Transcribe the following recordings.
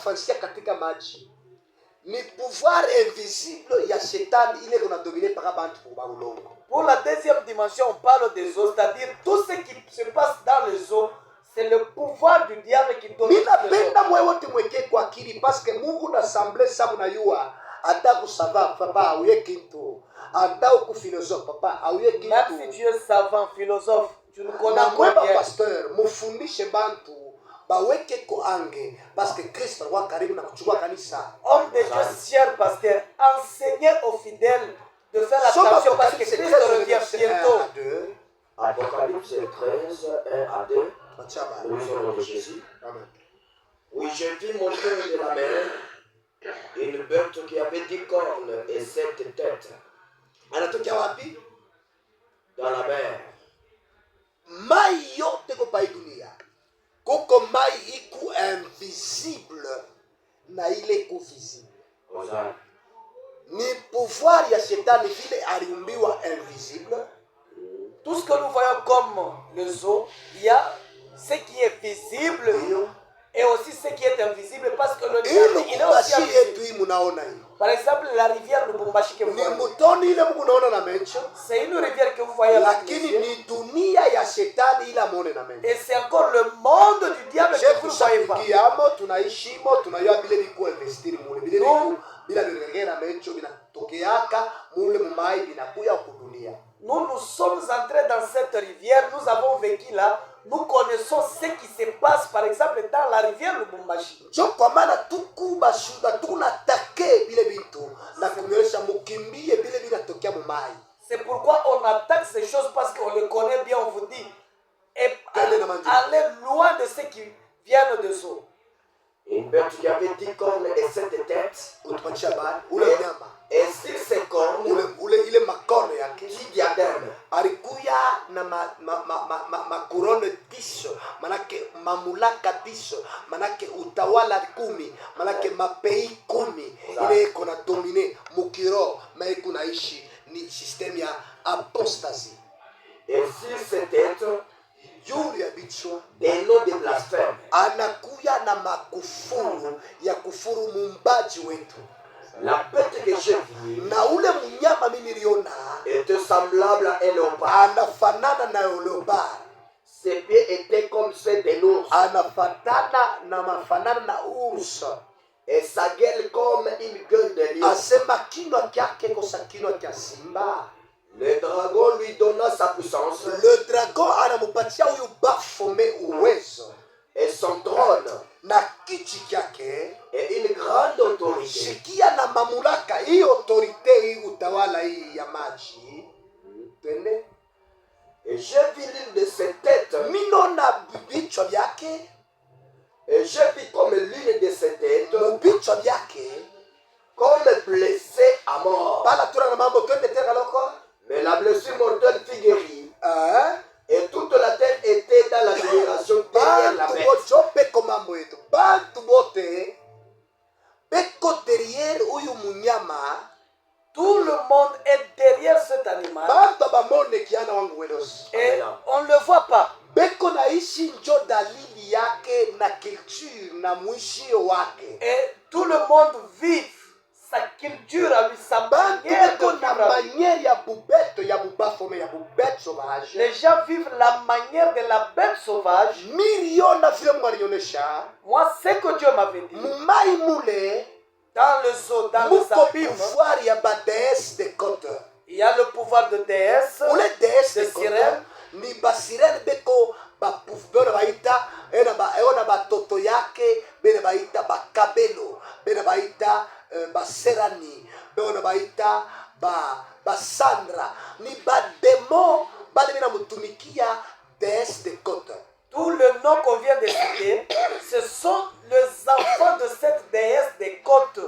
nafanyia katika maji ni pouvoir invisible ya shetani ile kunadomine mpaka bantu kwa ulongo. Pour la deuxième dimension, on parle des eaux, c'est-à-dire tout ce qui se passe dans les eaux, c'est le pouvoir du diable qui domine. Ninapenda mwe wote mweke kwa akili parce que Mungu na semble ça munayua ata kusava papa auye kintu ata ku philosophe papa auye kintu. Même si tu es savant, philosophe, tu ne connais pas rien. Pasteur, mufundishe bantu baweke ko ange parce que Christ wa karibu na kuchukua kanisa. Homme de Dieu, cher pasteur, enseignez aux fidèles de faire attention parce que Christ revient bientôt. Apocalypse 13, 1 à 2. Nous sommes de Jésus. Amen. Oui, je vis monter de la mer une bête qui avait 10 cornes et 7 têtes. Anatokea wapi? Dans la mer. Mai yote kwa dunia. Kuko mai iku invisible na ile iku visible. Ni pouvoir ya shetani vile aliumbiwa invisible. Tout ce que nous voyons comme les eaux, il y a ce qui est visible et aussi ce qui est invisible parce que le diable il est aussi invisible. Par exemple, la rivière Lubumbashi que vous voyez. C'est une rivière que vous voyez là. Et c'est encore le monde du diable que vous ne voyez pas. Nous sommes entrés dans cette rivière, nous avons vécu là, nous connaissons ce qui se passe par exemple dans la rivière Lubumbashi. C'est pourquoi on attaque ces choses parce qu'on les connaît bien, on vous dit. Et allez loin de ceux qui viennent de eaux. Une bête qui avait 10 cornes et 7 têtes. Et sur ces cornes, qui diadème. Alikuya na makurone tisho, manake mamulaka tisho, manake utawala 10, manake mapei 10, ile iko na domine mukiro, mais iko naishi ni système ya apostasy. Et sur ces têtes, juu ya bichwa des noms de blasphème. Anakuya na makufuru ya kufuru mumbaji wetu. La bête que j'ai vue na ule mnyama mimi niliona était semblable à un léopard. Anafanana na léopard. Ses pieds étaient comme ceux de l'ours. Anafanana na mafanana na urs. Et sa gueule comme une gueule de lion. Asema kinywa kyake kosa kinywa kya simba. Le dragon lui donna sa puissance. Le dragon anamupatia huyu Baphomet uwezo. Et son trône na kiti kyake et une grande autorité. Shikia na mamulaka hii autorité hii utawala hii ya maji. Twende. Et j'ai vu l'une de ses têtes. Minona bichwa byake. Et j'ai vu comme l'une de ses têtes. Bichwa byake comme blessé à mort. Pala tura na mambo twende tena loko. Mais la blessure mortelle fut guérie. Et toute la tête était dans la génération derrière la bête. Tout le monde est derrière cet animal. Et on ne le voit pas. Et tout le monde vit sa culture à lui, sa manière de vivre. Les gens vivent la manière de la bête sauvage. Moi, ce que Dieu m'avait dit, dans le zoo, dans les abîmes, il y a le pouvoir de déesse, de sirène. Ni basirene beko bapufbero baita ena batoto yake bene baita bakabelo bene baita baserani bene baita basandra ni bademo bale bina mutumikia déesse de côte. Tout le nom qu'on vient de citer, ce sont les enfants de cette déesse des côtes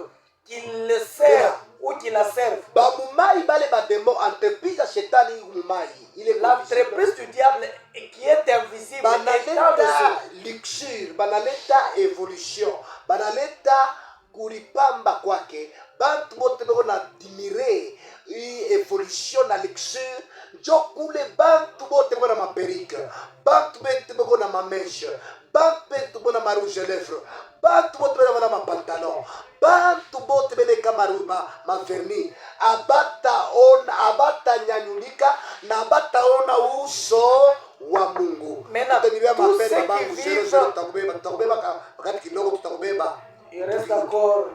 qui le servent ou qui la servent. L'entreprise du diable qui est invisible est dans le luxure, banaleta évolution, banaleta kulipamba kwake bantu bote beko na admire hii evolution na lecture njo kule bantu bote beko na maperike, bantu bote beko na mameshe, bantu bote beko na marouge lèvres, bantu bote beko na mapantalon, bantu bote beko na vernis, abata nyanyulika na abata ona uso wa Mungu. Il reste encore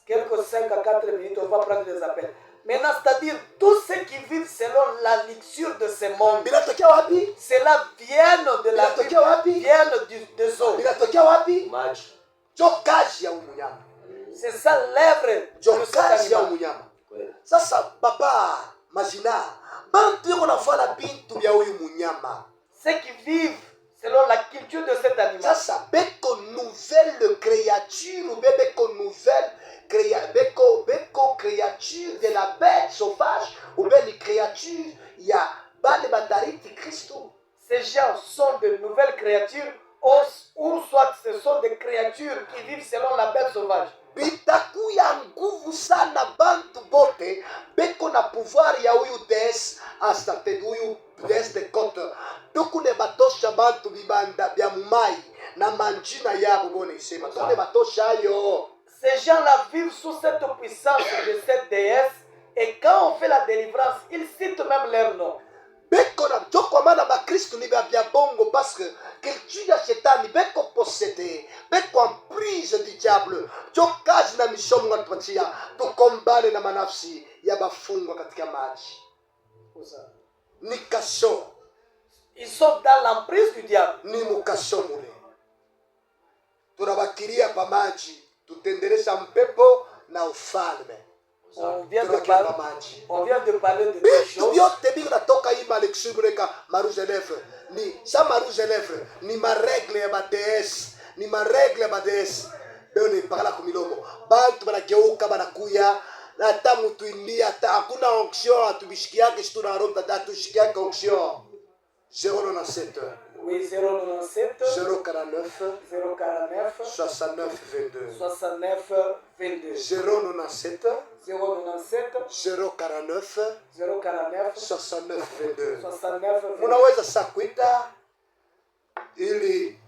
quelques 5 à 4 minutes, on va prendre des appels. Maintenant, c'est-à-dire tous ceux qui vivent selon la lecture de ce monde, cela vient de la vie, vient des eaux. C'est ça l'œuvre de cet animal. Sasa papa majina bantu yako nafana bintu bya huyu munyama. Ceux qui vivent selon la culture de cet animal. Sasa beko nouvelle créature ou beko créature de la bête sauvage ou belle créature ya bale batariti Christo. Ces gens sont de nouvelles créatures ou soit ce sont des créatures qui vivent selon la bête sauvage. Bitakuya nguvu sana bantu bote beko na pouvoir ya huyu des astate huyu des de côte tukune batosha bantu bibanda bya mumai na manjina yabo bone sema tukune batosha yo. Ces gens-là vivent sous cette puissance de cette déesse et quand on fait la délivrance, ils citent même leur nom. Beko na joko mana ba Kristo ni bya bongo parce que culture ya shetani beko possédé beko en prise du diable jokazi na mishomo ngatupatia tukombane na manafsi ya bafungwa katika maji ni kasho. Ils sont dans l'emprise du diable. Ni mukasho mule tunabakiria pa maji tutendelesha mpepo na ufalme. On vient de parler de des choses. Vyote biko natoka hii malexure marouge lèvres ni sa marouge lèvres ni maregle ya badees ni maregle ya badees beo ni pakala kumilomo bantu banageuka banakuya na hata mtu india hata hakuna onction atubishikiake shitu na roho tatu shikiake onction 097 oui 097 049 049 69 22 69 22 097 097 049 049 69 22 69 22. Munaweza sakwita ili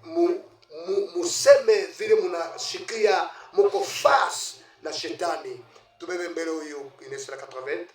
museme vile munashikia muko face na shetani. Tubebe mbele huyu Inès 80